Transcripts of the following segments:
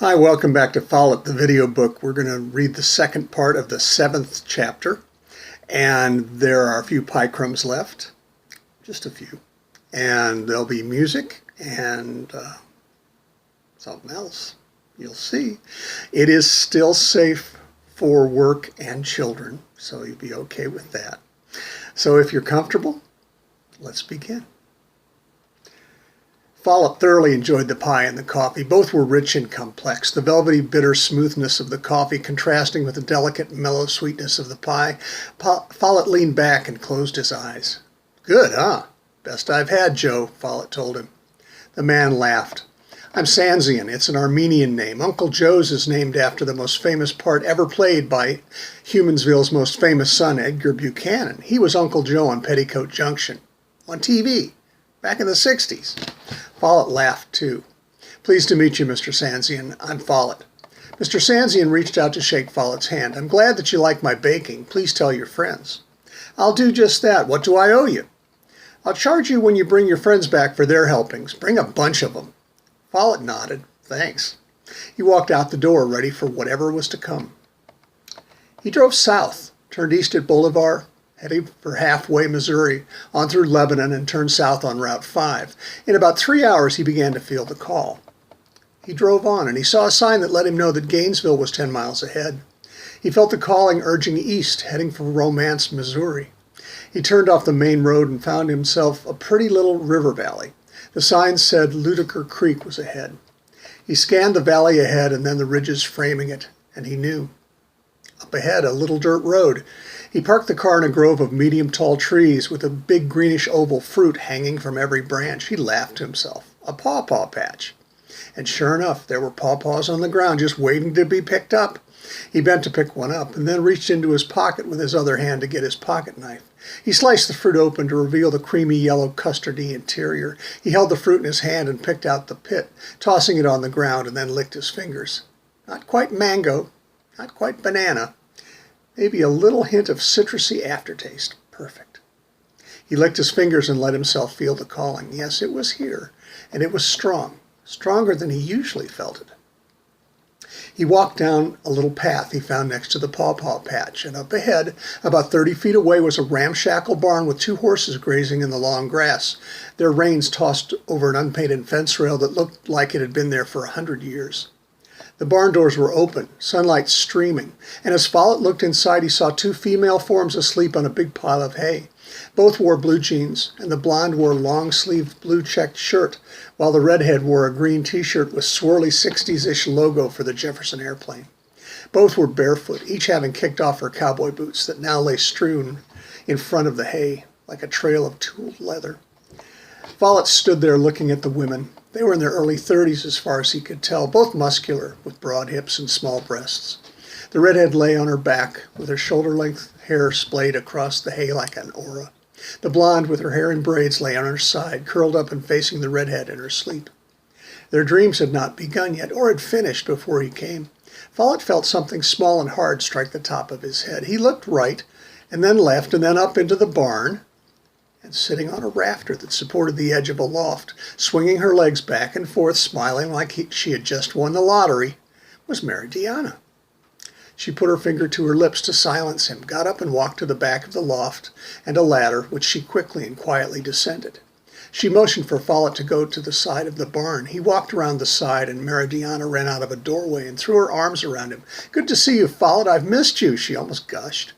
Hi, welcome back to Follet, the video book. We're going to read the second part of the 7th chapter, and there are a few pie crumbs left, just a few, and there'll be music and something else. You'll see. It is still safe for work and children, so you'll be okay with that. So if you're comfortable, let's begin. Follet thoroughly enjoyed the pie and the coffee. Both were rich and complex, the velvety, bitter smoothness of the coffee contrasting with the delicate, mellow sweetness of the pie. Follet leaned back and closed his eyes. "Good, huh? Best I've had, Joe," Follet told him. The man laughed. "I'm Sanzian. It's an Armenian name. Uncle Joe's is named after the most famous part ever played by Humansville's most famous son, Edgar Buchanan. He was Uncle Joe on Petticoat Junction, on TV, back in the 60s. Follet laughed, too. "Pleased to meet you, Mr. Sanzian. I'm Follet." Mr. Sanzian reached out to shake Follet's hand. "I'm glad that you like my baking. Please tell your friends." "I'll do just that. What do I owe you?" "I'll charge you when you bring your friends back for their helpings. Bring a bunch of them." Follet nodded. "Thanks." He walked out the door, ready for whatever was to come. He drove south, turned east at Boulevard, heading for halfway Missouri, on through Lebanon, and turned south on Route 5. In about 3 hours, he began to feel the call. He drove on, and he saw a sign that let him know that Gainesville was 10 miles ahead. He felt the calling urging east, heading for Romance, Missouri. He turned off the main road and found himself a pretty little river valley. The sign said Ludiker Creek was ahead. He scanned the valley ahead and then the ridges framing it, and he knew. Up ahead, a little dirt road. He parked the car in a grove of medium-tall trees with a big greenish-oval fruit hanging from every branch. He laughed to himself. A pawpaw patch. And sure enough, there were pawpaws on the ground just waiting to be picked up. He bent to pick one up and then reached into his pocket with his other hand to get his pocket knife. He sliced the fruit open to reveal the creamy yellow custardy interior. He held the fruit in his hand and picked out the pit, tossing it on the ground, and then licked his fingers. Not quite mango, not quite banana. Maybe a little hint of citrusy aftertaste. Perfect. He licked his fingers and let himself feel the calling. Yes, it was here, and it was strong, stronger than he usually felt it. He walked down a little path he found next to the pawpaw patch, and up ahead, about 30 feet away, was a ramshackle barn with 2 horses grazing in the long grass, their reins tossed over an unpainted fence rail that looked like it had been there for 100 years. The barn doors were open, sunlight streaming, and as Follet looked inside, he saw 2 female forms asleep on a big pile of hay. Both wore blue jeans, and the blonde wore a long-sleeved blue-checked shirt, while the redhead wore a green T-shirt with swirly 60s-ish logo for the Jefferson airplane. Both were barefoot, each having kicked off her cowboy boots that now lay strewn in front of the hay, like a trail of tooled leather. Follet stood there looking at the women. They were in their early 30s as far as he could tell, both muscular, with broad hips and small breasts. The redhead lay on her back, with her shoulder-length hair splayed across the hay like an aura. The blonde, with her hair in braids, lay on her side, curled up and facing the redhead in her sleep. Their dreams had not begun yet, or had finished before he came. Follet felt something small and hard strike the top of his head. He looked right, and then left, and then up into the barn, and sitting on a rafter that supported the edge of a loft, swinging her legs back and forth, smiling like she had just won the lottery, was Mary Deanna. She put her finger to her lips to silence him, got up and walked to the back of the loft and a ladder, which she quickly and quietly descended. She motioned for Follet to go to the side of the barn. He walked around the side, and Mary Deanna ran out of a doorway and threw her arms around him. "Good to see you, Follet. I've missed you," she almost gushed.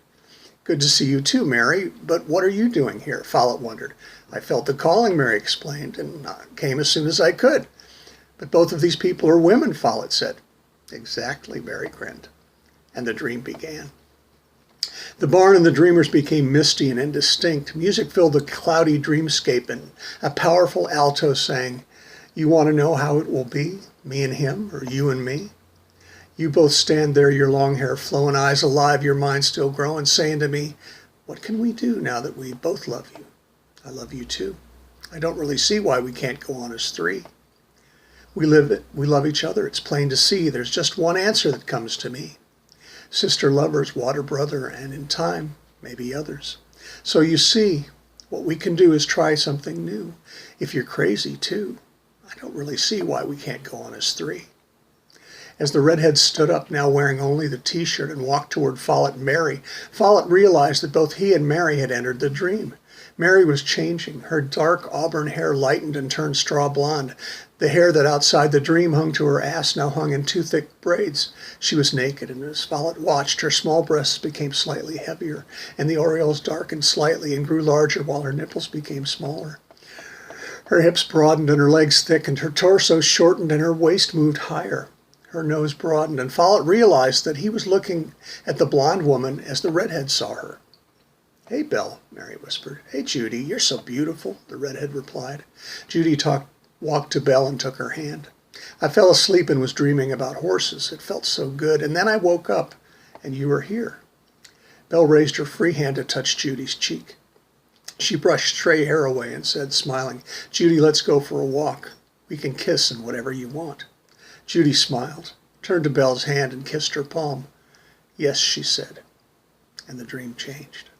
"Good to see you too, Mary. But what are you doing here?" Follet wondered. "I felt the calling," Mary explained, "and I came as soon as I could." "But both of these people are women," Follet said. "Exactly," Mary grinned. And the dream began. The barn and the dreamers became misty and indistinct. Music filled the cloudy dreamscape, and a powerful alto sang, "You want to know how it will be, me and him, or you and me? You both stand there, your long hair flowing, eyes alive, your mind still growing, saying to me, what can we do now that we both love you? I love you too. I don't really see why we can't go on as 3. We love each other. It's plain to see. There's just one answer that comes to me. Sister, lovers, water brother, and in time, maybe others. So you see, what we can do is try something new. If you're crazy too, I don't really see why we can't go on as 3. As the redhead stood up, now wearing only the t-shirt, and walked toward Follet and Mary, Follet realized that both he and Mary had entered the dream. Mary was changing. Her dark auburn hair lightened and turned straw blonde. The hair that outside the dream hung to her ass now hung in two thick braids. She was naked, and as Follet watched, her small breasts became slightly heavier, and the aureoles darkened slightly and grew larger while her nipples became smaller. Her hips broadened and her legs thickened. Her torso shortened and her waist moved higher. Her nose broadened, and Follet realized that he was looking at the blonde woman as the redhead saw her. "Hey, Belle," Mary whispered. "Hey, Judy, you're so beautiful," the redhead replied. Judy walked to Belle and took her hand. "I fell asleep and was dreaming about horses. It felt so good, and then I woke up, and you were here." Belle raised her free hand to touch Judy's cheek. She brushed stray hair away and said, smiling, "Judy, let's go for a walk. We can kiss and whatever you want." Judy smiled, turned to Belle's hand and kissed her palm. "Yes," she said, and the dream changed.